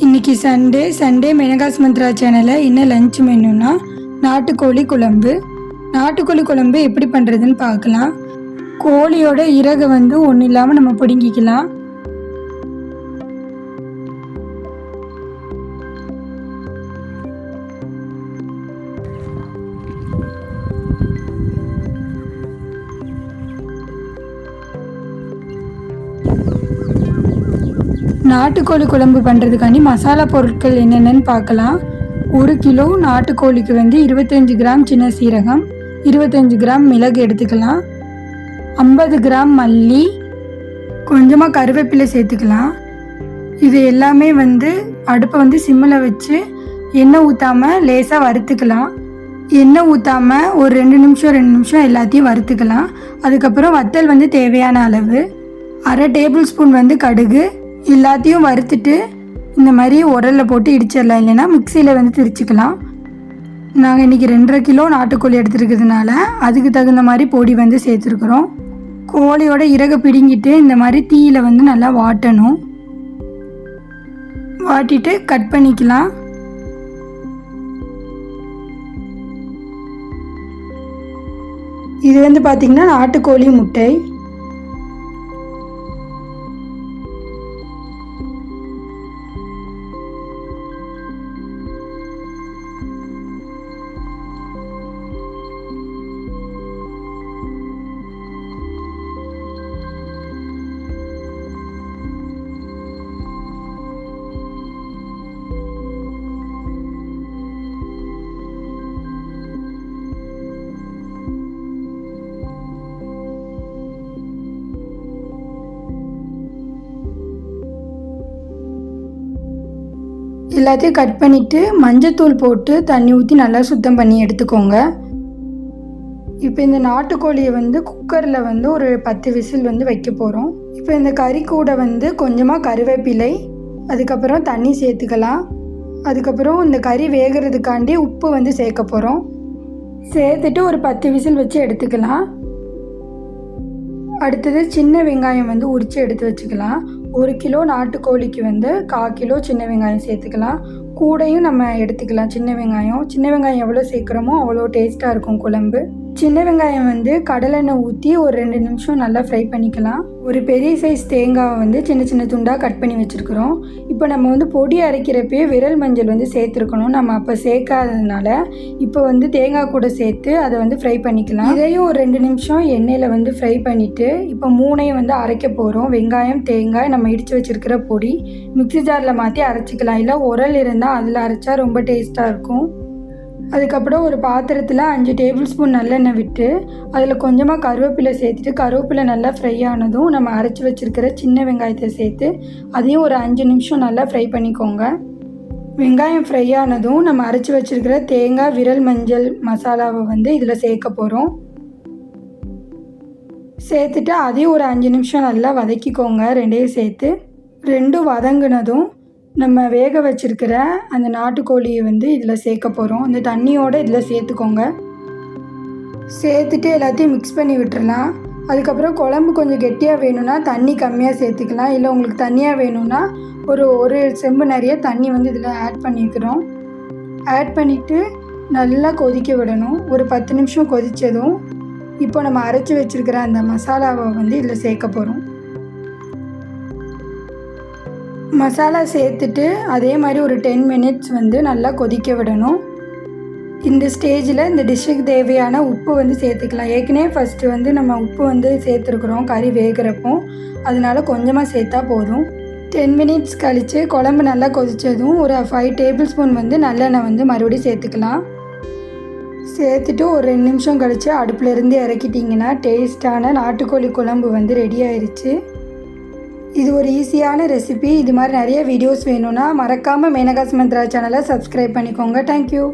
இன்றைக்கி சண்டே மெனகாஸ் மந்த்ரா சேனலில் என்ன லஞ்ச் மெனுன்னா நாட்டுக்கோழி குழம்பு. நாட்டுக்கோழி குழம்பு எப்படி பண்ணுறதுன்னு பார்க்கலாம். கோழியோட இறகை ஒன்றும் இல்லாமல் நம்ம பிடுங்கிக்கலாம். நாட்டுக்கோழி குழம்பு பண்ணுறதுக்காண்டி மசாலா பொருட்கள் என்னென்னு பார்க்கலாம். 1 கிலோ நாட்டுக்கோழிக்கு 25 கிராம் சின்ன சீரகம், 25 கிராம் மிளகு எடுத்துக்கலாம், 50 கிராம் மல்லி, கொஞ்சமாக கருவேப்பிலை சேர்த்துக்கலாம். இது எல்லாமே அடுப்பை சிம்மில் வச்சு எண்ணெய் ஊற்றாமல் லேசாக வறுத்துக்கலாம். எண்ணெய் ஊற்றாமல் ஒரு 2 நிமிஷம் எல்லாத்தையும் வறுத்துக்கலாம். அதுக்கப்புறம் வத்தல் தேவையான அளவு, 1/2 டேபிள் ஸ்பூன் கடுகு, எல்லாத்தையும் வறுத்துட்டு இந்த மாதிரி உரலில் போட்டு இடிச்சிடலாம், இல்லைன்னா மிக்சியில் திரிச்சிக்கலாம். நாங்கள் இன்றைக்கி 2.5 கிலோ நாட்டுக்கோழி எடுத்துருக்கிறதுனால அதுக்கு தகுந்த மாதிரி பொடி சேர்த்துருக்குறோம். கோழியோட இறகை பிடுங்கிட்டு இந்த மாதிரி தீயில் நல்லா வாட்டணும். வாட்டிட்டு கட் பண்ணிக்கலாம். இது பார்த்திங்கன்னா நாட்டுக்கோழி முட்டை. எல்லாத்தையும் கட் பண்ணிவிட்டு மஞ்சத்தூள் போட்டு தண்ணி ஊற்றி நல்லா சுத்தம் பண்ணி எடுத்துக்கோங்க. இப்போ இந்த நாட்டுக்கோழியை குக்கரில் ஒரு 10 விசில் வைக்க போகிறோம். இப்போ இந்த கறி கூட கொஞ்சமாக கருவேப்பிலை, அதுக்கப்புறம் தண்ணி சேர்த்துக்கலாம். அதுக்கப்புறம் இந்த கறி வேகிறதுக்காண்டி உப்பு சேர்க்க போகிறோம். சேர்த்துட்டு ஒரு 10 விசில் வச்சு எடுத்துக்கலாம். அடுத்தது சின்ன வெங்காயம் உரித்து எடுத்து வச்சுக்கலாம். 1 கிலோ நாட்டுக்கோழிக்கு 1/4 கிலோ சின்ன வெங்காயம் சேர்த்துக்கலாம். கூடையும் நம்ம எடுத்துக்கலாம். சின்ன வெங்காயம் எவ்வளோ சேர்க்குறோமோ அவ்வளோ டேஸ்ட்டாக இருக்கும் குழம்பு. சின்ன வெங்காயம் கடலெண்ணெய் ஊற்றி ஒரு 2 நிமிஷம் நல்லா ஃப்ரை பண்ணிக்கலாம். ஒரு பெரிய சைஸ் தேங்காவை சின்ன சின்ன துண்டாக கட் பண்ணி வச்சுருக்குறோம். இப்போ நம்ம பொடி அரைக்கிறப்பே விரல் மஞ்சள் சேர்த்துருக்கணும். நம்ம அப்போ சேர்க்காததுனால இப்போ தேங்காய் கூட சேர்த்து அதை ஃப்ரை பண்ணிக்கலாம். இதையும் ஒரு 2 நிமிஷம் எண்ணெயில் ஃப்ரை பண்ணிவிட்டு இப்போ 3ஐயும் அரைக்க போகிறோம். வெங்காயம், தேங்காய், நம்ம இடித்து வச்சுருக்கிற பொடி மிக்ஸி ஜாரில் மாற்றி அரைச்சிக்கலாம். இல்லை உரல் இருந்தால் அதில் அரைச்சா ரொம்ப டேஸ்ட்டாக இருக்கும். அதுக்கப்புறம் ஒரு பாத்திரத்தில் 5 டேபிள் ஸ்பூன் நல்லெண்ணெய் விட்டு அதில் கொஞ்சமாக கருவேப்பிலை சேர்த்துட்டு, கருவேப்பிலை நல்லா ஃப்ரை ஆனதும் நம்ம அரைச்சி வச்சுருக்கிற சின்ன வெங்காயத்தை சேர்த்து அதையும் ஒரு 5 நிமிஷம் நல்லா ஃப்ரை பண்ணிக்கோங்க. வெங்காயம் ஃப்ரை ஆனதும் நம்ம அரைச்சி வச்சுருக்கிற தேங்காய், விரல் மஞ்சள் மசாலாவை இதில் சேர்க்க போகிறோம். சேர்த்துட்டு அதையும் ஒரு 5 நிமிஷம் நல்லா வதக்கிக்கோங்க. ரெண்டையும் சேர்த்து ரெண்டும் வதங்கினதும் நம்ம வேக வச்சுருக்கிற அந்த நாட்டுக்கோழியை இதில் சேர்க்க போகிறோம். அந்த தண்ணியோடு இதில் சேர்த்துக்கோங்க. சேர்த்துட்டு எல்லாத்தையும் மிக்ஸ் பண்ணி விட்டுறலாம். அதுக்கப்புறம் குழம்பு கொஞ்சம் கெட்டியாக வேணும்னா தண்ணி கம்மியாக சேர்த்துக்கலாம். இல்லை உங்களுக்கு தண்ணியாக வேணும்னா ஒரு செம்பு நிறைய தண்ணி இதில் ஆட் பண்ணிக்கிறோம். ஆட் பண்ணிவிட்டு நல்லா கொதிக்க விடணும். ஒரு 10 நிமிஷம் கொதித்ததும் இப்போ நம்ம அரைச்சி வச்சுருக்கிற அந்த மசாலாவை இதில் சேர்க்க போகிறோம். மசாலா சேர்த்துட்டு அதே மாதிரி ஒரு 10 மினிட்ஸ் நல்லா கொதிக்க விடணும். இந்த ஸ்டேஜில் இந்த டிஷ்ஷுக்கு தேவையான உப்பு சேர்த்துக்கலாம். ஏற்கனவே ஃபஸ்ட்டு நம்ம உப்பு சேர்த்துருக்குறோம் கறி வேகிறப்போ, அதனால கொஞ்சமாக சேர்த்தா போதும். 10 மினிட்ஸ் கழித்து குழம்பு நல்லா கொதித்ததும் ஒரு 5 டேபிள் ஸ்பூன் நல்லெண்ணெய் மறுபடியும் சேர்த்துக்கலாம். சேர்த்துட்டு ஒரு 2 நிமிஷம் கழித்து அடுப்பிலேருந்து இறக்கிட்டிங்கன்னா டேஸ்ட்டான நாட்டுக்கோழி குழம்பு ரெடி ஆயிடுச்சு. இது ஒரு ஈஸியான ரெசிபி. இது மாதிரி நிறைய வீடியோஸ் வேணும்னா மறக்காமல் மேனகாஸ் மந்த்ரா சேனலை சப்ஸ்கிரைப் பண்ணிக்கோங்க. தேங்க்யூ.